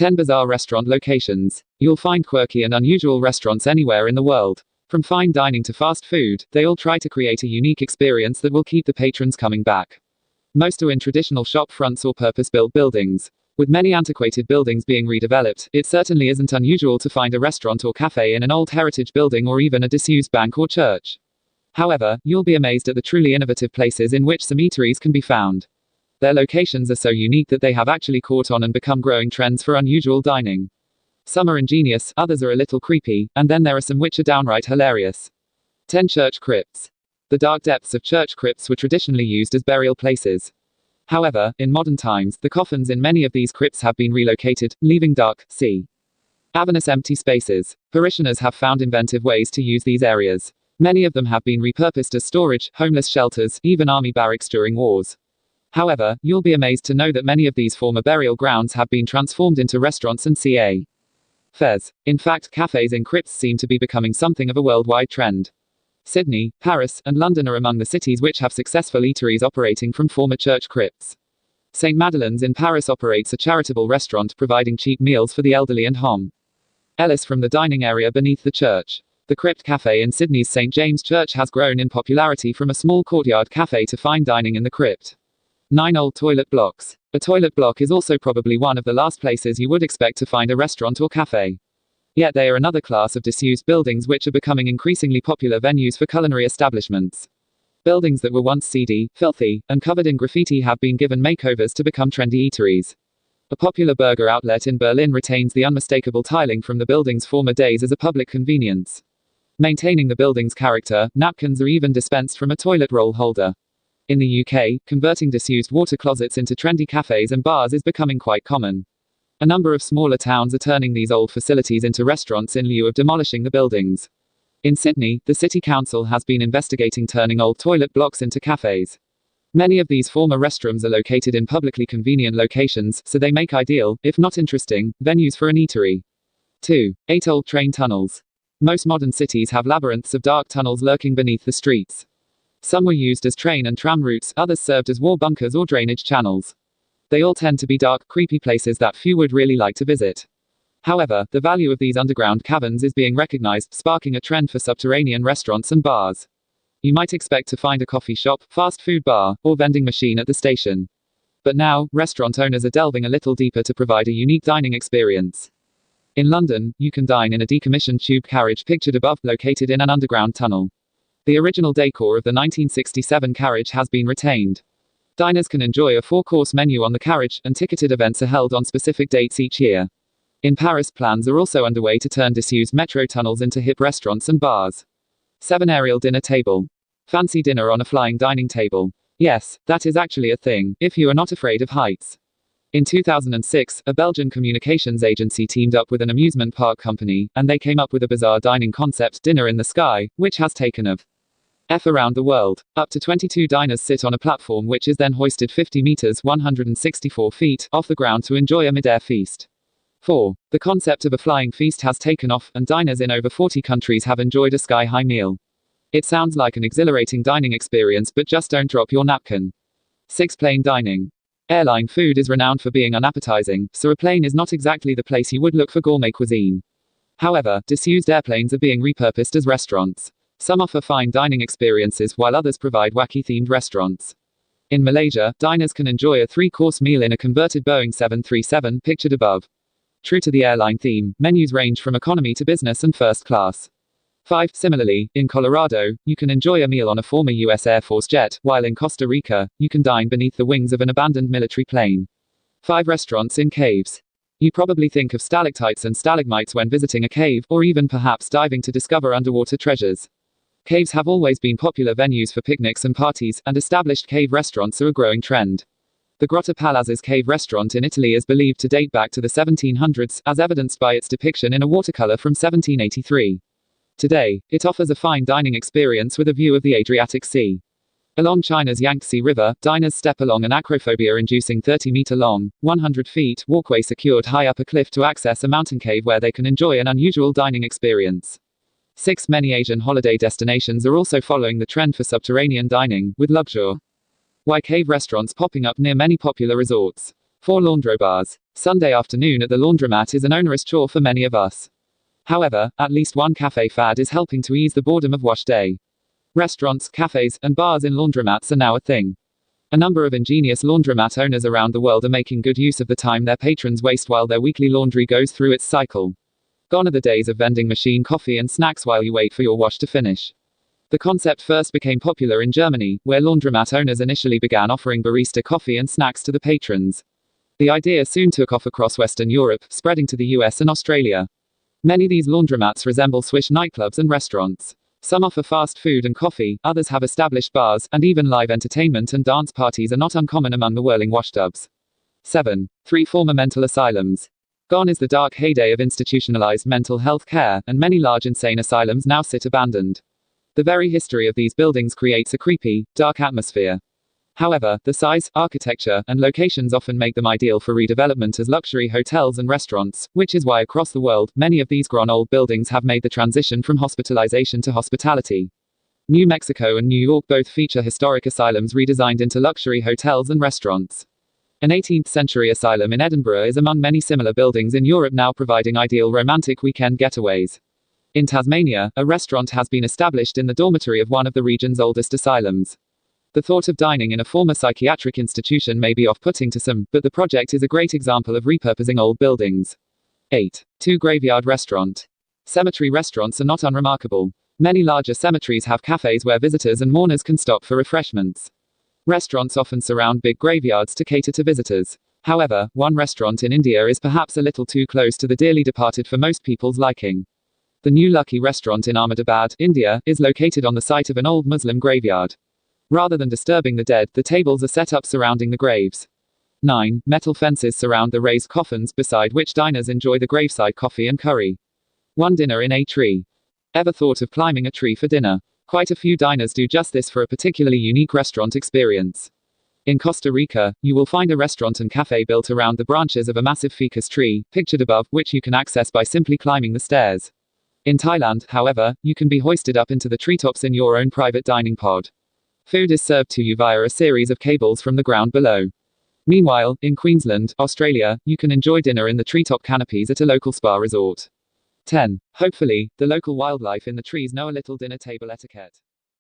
10 bizarre restaurant locations. You'll find quirky and unusual restaurants anywhere in the world. From fine dining to fast food, they all try to create a unique experience that will keep the patrons coming back. Most are in traditional shop fronts or purpose-built buildings. With many antiquated buildings being redeveloped, it certainly isn't unusual to find a restaurant or cafe in an old heritage building or even a disused bank or church. However, you'll be amazed at the truly innovative places in which some eateries can be found. Their locations are so unique that they have actually caught on and become growing trends for unusual dining. Some are ingenious, others are a little creepy, and then there are some which are downright hilarious. 10 church crypts. The dark depths of church crypts were traditionally used as burial places. However, in modern times, the coffins in many of these crypts have been relocated, leaving dark, cavernous empty spaces. Parishioners have found inventive ways to use these areas. Many of them have been repurposed as storage, homeless shelters, even army barracks during wars. However, you'll be amazed to know that many of these former burial grounds have been transformed into restaurants and cafes. In fact, cafes in crypts seem to be becoming something of a worldwide trend. Sydney, Paris, and London are among the cities which have successful eateries operating from former church crypts. St. Madeline's in Paris operates a charitable restaurant providing cheap meals for the elderly and homeless. Ellis from the dining area beneath the church. The Crypt Cafe in Sydney's St. James Church has grown in popularity from a small courtyard cafe to fine dining in the crypt. 9 old toilet blocks. A toilet block is also probably one of the last places you would expect to find a restaurant or cafe. Yet they are another class of disused buildings which are becoming increasingly popular venues for culinary establishments. Buildings that were once seedy, filthy, and covered in graffiti have been given makeovers to become trendy eateries. A popular burger outlet in Berlin retains the unmistakable tiling from the building's former days as a public convenience. Maintaining the building's character, napkins are even dispensed from a toilet roll holder. In the UK, converting disused water closets into trendy cafes and bars is becoming quite common. A number of smaller towns are turning these old facilities into restaurants in lieu of demolishing the buildings. In Sydney, the City Council has been investigating turning old toilet blocks into cafes. Many of these former restrooms are located in publicly convenient locations, so they make ideal, if not interesting, venues for an eatery. 2. 8 old train tunnels. Most modern cities have labyrinths of dark tunnels lurking beneath the streets. Some were used as train and tram routes, others served as war bunkers or drainage channels. They all tend to be dark, creepy places that few would really like to visit. However, the value of these underground caverns is being recognized, sparking a trend for subterranean restaurants and bars. You might expect to find a coffee shop, fast food bar, or vending machine at the station. But now, restaurant owners are delving a little deeper to provide a unique dining experience. In London, you can dine in a decommissioned tube carriage pictured above, located in an underground tunnel. The original decor of the 1967 carriage has been retained. Diners can enjoy a 4-course menu on the carriage, and ticketed events are held on specific dates each year. In Paris, plans are also underway to turn disused metro tunnels into hip restaurants and bars. 7 aerial dinner table. Fancy dinner on a flying dining table. Yes, that is actually a thing, if you are not afraid of heights. In 2006, a Belgian communications agency teamed up with an amusement park company, and they came up with a bizarre dining concept, Dinner in the Sky, which has taken off around the world. Up to 22 diners sit on a platform which is then hoisted 50 meters, 164 feet, off the ground to enjoy a mid-air feast. 4. The concept of a flying feast has taken off, and diners in over 40 countries have enjoyed a sky-high meal. It sounds like an exhilarating dining experience, but just don't drop your napkin. 6. Plane dining. Airline food is renowned for being unappetizing, so a plane is not exactly the place you would look for gourmet cuisine. However, disused airplanes are being repurposed as restaurants. Some offer fine dining experiences while others provide wacky-themed restaurants. In Malaysia, diners can enjoy a 3-course meal in a converted Boeing 737 pictured above. True to the airline theme, menus range from economy to business and first class. 5. Similarly, in Colorado, you can enjoy a meal on a former U.S. Air Force jet, while in Costa Rica, you can dine beneath the wings of an abandoned military plane. 5 restaurants in caves. You probably think of stalactites and stalagmites when visiting a cave, or even perhaps diving to discover underwater treasures. Caves have always been popular venues for picnics and parties, and established cave restaurants are a growing trend. The Grotta Palazz's cave restaurant in Italy is believed to date back to the 1700s, as evidenced by its depiction in a watercolor from 1783. Today, it offers a fine dining experience with a view of the Adriatic Sea. Along China's Yangtze River, diners step along an acrophobia-inducing 30-meter-long, 100-feet walkway secured high up a cliff to access a mountain cave where they can enjoy an unusual dining experience. 6. Many Asian holiday destinations are also following the trend for subterranean dining, with luxury cave restaurants popping up near many popular resorts. 4. Laundro bars. Sunday afternoon at the laundromat is an onerous chore for many of us. However, at least one cafe fad is helping to ease the boredom of wash day. Restaurants, cafes, and bars in laundromats are now a thing. A number of ingenious laundromat owners around the world are making good use of the time their patrons waste while their weekly laundry goes through its cycle. Gone are the days of vending machine coffee and snacks while you wait for your wash to finish. The concept first became popular in Germany, where laundromat owners initially began offering barista coffee and snacks to the patrons. The idea soon took off across Western Europe, spreading to the US and Australia. Many of these laundromats resemble Swiss nightclubs and restaurants. Some offer fast food and coffee, others have established bars, and even live entertainment and dance parties are not uncommon among the whirling washtubs. 7. 3 former mental asylums. Gone is the dark heyday of institutionalized mental health care, and many large insane asylums now sit abandoned. The very history of these buildings creates a creepy, dark atmosphere. However, the size, architecture, and locations often make them ideal for redevelopment as luxury hotels and restaurants, which is why across the world, many of these grown old buildings have made the transition from hospitalization to hospitality. New Mexico and New York both feature historic asylums redesigned into luxury hotels and restaurants. An 18th century asylum in Edinburgh is among many similar buildings in Europe now providing ideal romantic weekend getaways. In Tasmania, a restaurant has been established in the dormitory of one of the region's oldest asylums. The thought of dining in a former psychiatric institution may be off-putting to some, but the project is a great example of repurposing old buildings. 8. 2 Graveyard restaurant. Cemetery restaurants are not unremarkable. Many larger cemeteries have cafes where visitors and mourners can stop for refreshments. Restaurants often surround big graveyards to cater to visitors. However, one restaurant in India is perhaps a little too close to the dearly departed for most people's liking. The New Lucky restaurant in Ahmedabad, India, is located on the site of an old Muslim graveyard. Rather than disturbing the dead, the tables are set up surrounding the graves. 9. Metal fences surround the raised coffins beside which diners enjoy the graveside coffee and curry. 1 Dinner in a tree. Ever thought of climbing a tree for dinner? Quite a few diners do just this for a particularly unique restaurant experience. In Costa Rica, you will find a restaurant and cafe built around the branches of a massive ficus tree, pictured above, which you can access by simply climbing the stairs. In Thailand, however, you can be hoisted up into the treetops in your own private dining pod. Food is served to you via a series of cables from the ground below. Meanwhile, in Queensland, Australia, you can enjoy dinner in the treetop canopies at a local spa resort. 10. Hopefully, the local wildlife in the trees know a little dinner table etiquette.